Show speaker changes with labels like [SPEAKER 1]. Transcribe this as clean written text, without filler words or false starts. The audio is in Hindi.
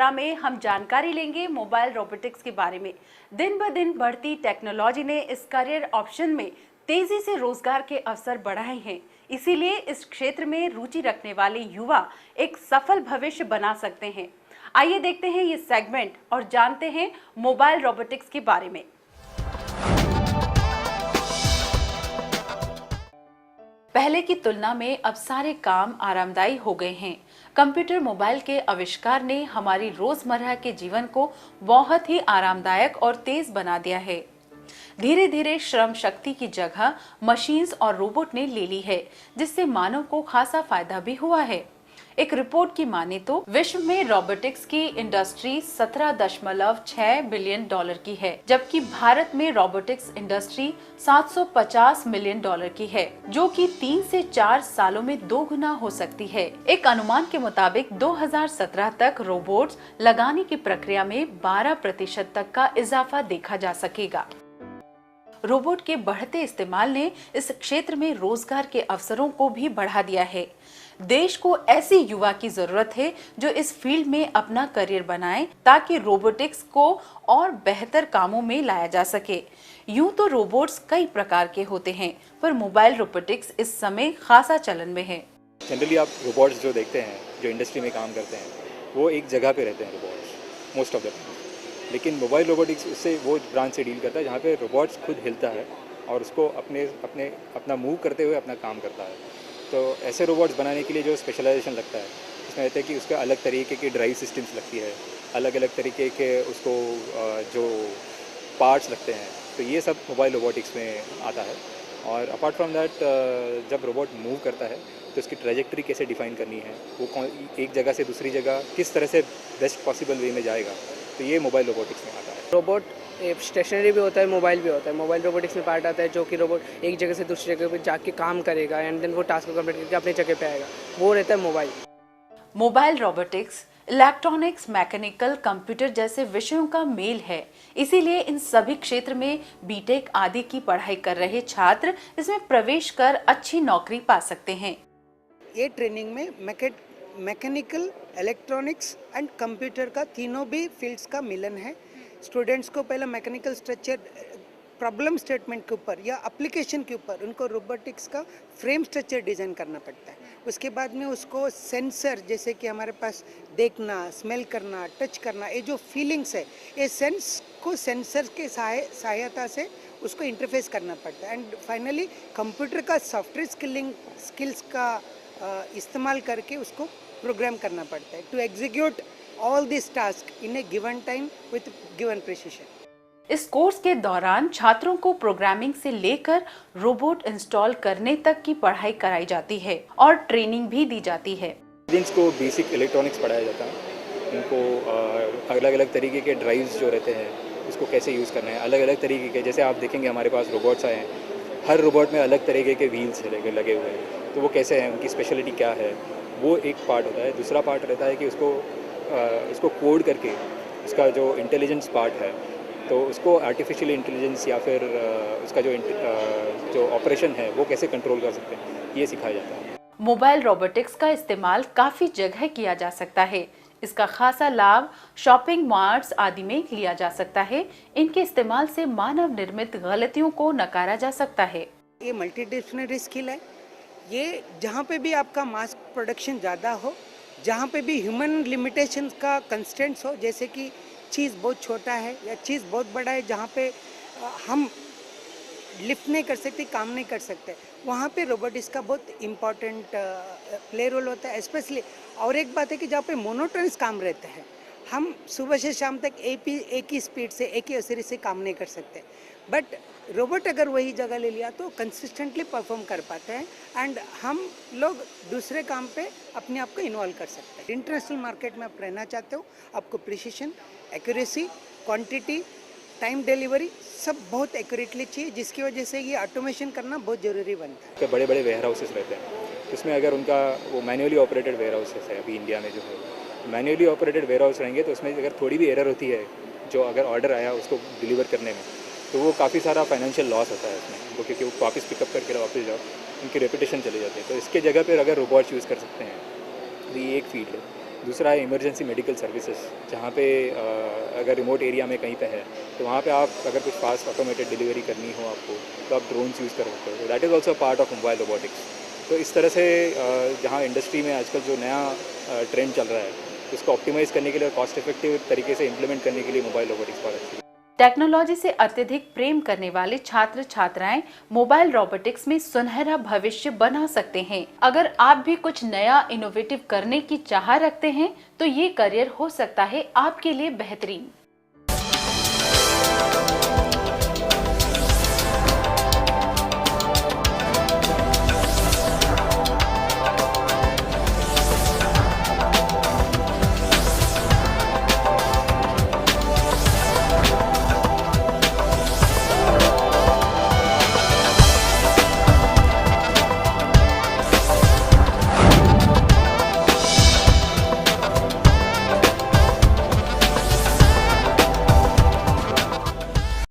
[SPEAKER 1] यात्रा में हम जानकारी लेंगे मोबाइल रोबोटिक्स के बारे में। दिन ब दिन बढ़ती टेक्नोलॉजी ने इस करियर ऑप्शन में तेजी से रोजगार के अवसर बढ़ाए हैं। इसीलिए इस क्षेत्र में रुचि रखने वाले युवा एक सफल भविष्य बना सकते हैं। आइए देखते हैं ये सेगमेंट और जानते हैं मोबाइल रोबोटिक्स के बारे में। पहले की तुलना में अब सारे काम आरामदायी हो गए हैं। कंप्यूटर मोबाइल के आविष्कार ने हमारी रोजमर्रा के जीवन को बहुत ही आरामदायक और तेज बना दिया है। धीरे धीरे श्रम शक्ति की जगह मशीन्स और रोबोट ने ले ली है, जिससे मानव को खासा फायदा भी हुआ है। एक रिपोर्ट की माने तो विश्व में रोबोटिक्स की इंडस्ट्री 17.6 बिलियन डॉलर की है, जबकि भारत में रोबोटिक्स इंडस्ट्री 750 मिलियन डॉलर की है, जो कि 3 से 4 सालों में 2 गुना हो सकती है। एक अनुमान के मुताबिक 2017 तक रोबोट्स लगाने की प्रक्रिया में 12% तक का इजाफा देखा जा सकेगा। रोबोट के बढ़ते इस्तेमाल ने इस क्षेत्र में रोजगार के अवसरों को भी बढ़ा दिया है। देश को ऐसे युवा की जरूरत है जो इस फील्ड में अपना करियर बनाए, ताकि रोबोटिक्स को और बेहतर कामों में लाया जा सके। यूं तो रोबोट्स कई प्रकार के होते हैं, पर मोबाइल रोबोटिक्स इस समय खासा चलन में है।
[SPEAKER 2] जनरली आप रोबोट्स जो देखते हैं, जो इंडस्ट्री में काम करते हैं, वो एक जगह पे रहते हैं robots most of the time. लेकिन मोबाइल रोबोटिक्स उससे वो ब्रांच से डील करता है जहाँ पे रोबोट्स खुद हिलता है और उसको अपना मूव करते हुए अपना काम करता है। तो ऐसे रोबोट्स बनाने के लिए जो स्पेशलाइजेशन लगता है, इसमें रहता है कि उसके अलग तरीके की ड्राइव सिस्टम्स लगती है, अलग अलग तरीके के उसको जो पार्ट्स लगते हैं। तो ये सब मोबाइल रोबोटिक्स में आता है। और अपार्ट फ्रॉम दैट, जब रोबोट मूव करता है तो उसकी ट्रैजेक्टरी कैसे डिफ़ाइन करनी है, वो एक जगह से दूसरी जगह किस तरह से बेस्ट पॉसिबल वे में जाएगा, तो ये मोबाइल रोबोटिक्स में आता है।
[SPEAKER 3] रोबोट स्टेशनरी भी होता है, मोबाइल भी होता है। मोबाइल रोबोटिक्स में पार्ट आता है जो कि रोबोट एक जगह से दूसरी जगह पे जाके काम करेगा एंड देन वो टास्क को कंप्लीट करके अपनी जगह पे आएगा, वो रहता है mobile.
[SPEAKER 1] Mobile robotics electronics, mechanical, computer जैसे विषयों का मेल है। इसीलिए इन सभी क्षेत्र में बीटेक आदि की पढ़ाई कर रहे छात्र इसमें प्रवेश कर अच्छी नौकरी पा सकते हैं।
[SPEAKER 4] ये ट्रेनिंग में मैकेनिकल, इलेक्ट्रॉनिक्स एंड कंप्यूटर का तीनों भी फील्ड्स का मिलन है। स्टूडेंट्स को पहले मैकेनिकल स्ट्रक्चर, प्रॉब्लम स्टेटमेंट के ऊपर या एप्लीकेशन के ऊपर उनको रोबोटिक्स का फ्रेम स्ट्रक्चर डिज़ाइन करना पड़ता है। उसके बाद में उसको सेंसर, जैसे कि हमारे पास देखना, स्मेल करना, टच करना, ये जो फीलिंग्स है, ये सेंस को सेंसर के सहायता से उसको इंटरफेस करना पड़ता है। एंड फाइनली कंप्यूटर का सॉफ्टवेयर स्किल्स का इस्तेमाल करके उसको प्रोग्राम करना पड़ता है to execute all this task in a given time with given precision.
[SPEAKER 1] इस कोर्स के दौरान छात्रों को प्रोग्रामिंग से लेकर रोबोट इंस्टॉल करने तक की पढ़ाई कराई जाती है और ट्रेनिंग भी दी जाती है।
[SPEAKER 2] स्टूडेंट्स को बेसिक इलेक्ट्रॉनिक्स पढ़ाया जाता है। उनको अलग अलग तरीके के ड्राइव्स जो रहते हैं उसको कैसे यूज़ करना है, अलग अलग तरीके के, जैसे आप देखेंगे हमारे पास रोबोट्स आए हैं, हर रोबोट में अलग तरीके के व्हील्स लगे हुए हैं। तो वो कैसे हैं, उनकी स्पेशलिटी क्या है, वो एक पार्ट होता है। दूसरा पार्ट रहता है कि उसको कोड करके उसका जो इंटेलिजेंस पार्ट है, तो उसको आर्टिफिशियल इंटेलिजेंस या फिर उसका जो ऑपरेशन है वो कैसे कंट्रोल कर सकते हैं, ये सिखाया जाता है।
[SPEAKER 1] मोबाइल रोबोटिक्स का इस्तेमाल काफ़ी जगह किया जा सकता है। इसका खासा लाभ शॉपिंग मॉल्स आदि में लिया जा सकता है। इनके इस्तेमाल से मानव निर्मित गलतियों को नकारा जा सकता है।
[SPEAKER 4] ये मल्टीडिसिप्लिनरी स्किल है। ये जहाँ पे भी आपका मास प्रोडक्शन ज़्यादा हो, जहाँ पे भी ह्यूमन लिमिटेशंस का कंस्ट्रेंट्स हो, जैसे कि चीज़ बहुत छोटा है या चीज़ बहुत बड़ा है, जहाँ पे हम लिफ्ट नहीं कर सकते, काम नहीं कर सकते, वहाँ पे रोबोटिक्स का बहुत इम्पॉर्टेंट प्ले रोल होता है स्पेशली। और एक बात है कि जहाँ पे मोनोटोनस काम रहते हैं, हम सुबह से शाम तक एक ही स्पीड से, एक ही असरी से काम नहीं कर सकते। बट रोबोट अगर वही जगह ले लिया तो कंसिस्टेंटली परफॉर्म कर पाते हैं एंड हम लोग दूसरे काम पे अपने आप को इन्वॉल्व कर सकते हैं। इंटरनेशनल मार्केट में आप रहना चाहते हो, आपको precision, accuracy, quantity, time delivery सब बहुत एक्यूरेटली चाहिए, जिसकी वजह से ये ऑटोमेशन करना बहुत ज़रूरी बनता है।
[SPEAKER 2] बड़े बड़े वेयर हाउसेस रहते हैं, उसमें अगर उनका वो मैनुअली ऑपरेटेड वेयर हाउसेस है, अभी इंडिया में जो है मैनुअली ऑपरेटेड वेयर हाउस रहेंगे, तो उसमें अगर थोड़ी भी एरर होती है, जो अगर ऑर्डर आया उसको डिलीवर करने में, तो वो काफ़ी सारा फाइनेंशियल लॉस होता है उसमें उनको, क्योंकि वो वापस पिकअप करके वापस जाओ, उनकी रेपुटेशन चली जाती है। तो इसके जगह पर अगर रोबोट्स यूज़ कर सकते हैं, तो ये एक फील्ड है। दूसरा है इमरजेंसी मेडिकल सर्विसेज, जहाँ पे अगर रिमोट एरिया में कहीं पे है तो वहाँ पे आप अगर कुछ फास्ट ऑटोमेटेड डिलीवरी करनी हो आपको तो आप ड्रोन्स यूज़ कर सकते हो। That is also part of mobile robotics. तो इस तरह से जहाँ इंडस्ट्री में आजकल जो नया ट्रेंड चल रहा है उसको ऑप्टिमाइज़ करने के लिए और कॉस्ट इफेक्टिव तरीके से इम्प्लीमेंट करने के लिए मोबाइल रोबोटिक्स बहुत अच्छी है।
[SPEAKER 1] टेक्नोलॉजी से अत्यधिक प्रेम करने वाले छात्र छात्राएं मोबाइल रोबोटिक्स में सुनहरा भविष्य बना सकते हैं। अगर आप भी कुछ नया इनोवेटिव करने की चाह रखते हैं तो ये करियर हो सकता है आपके लिए बेहतरीन।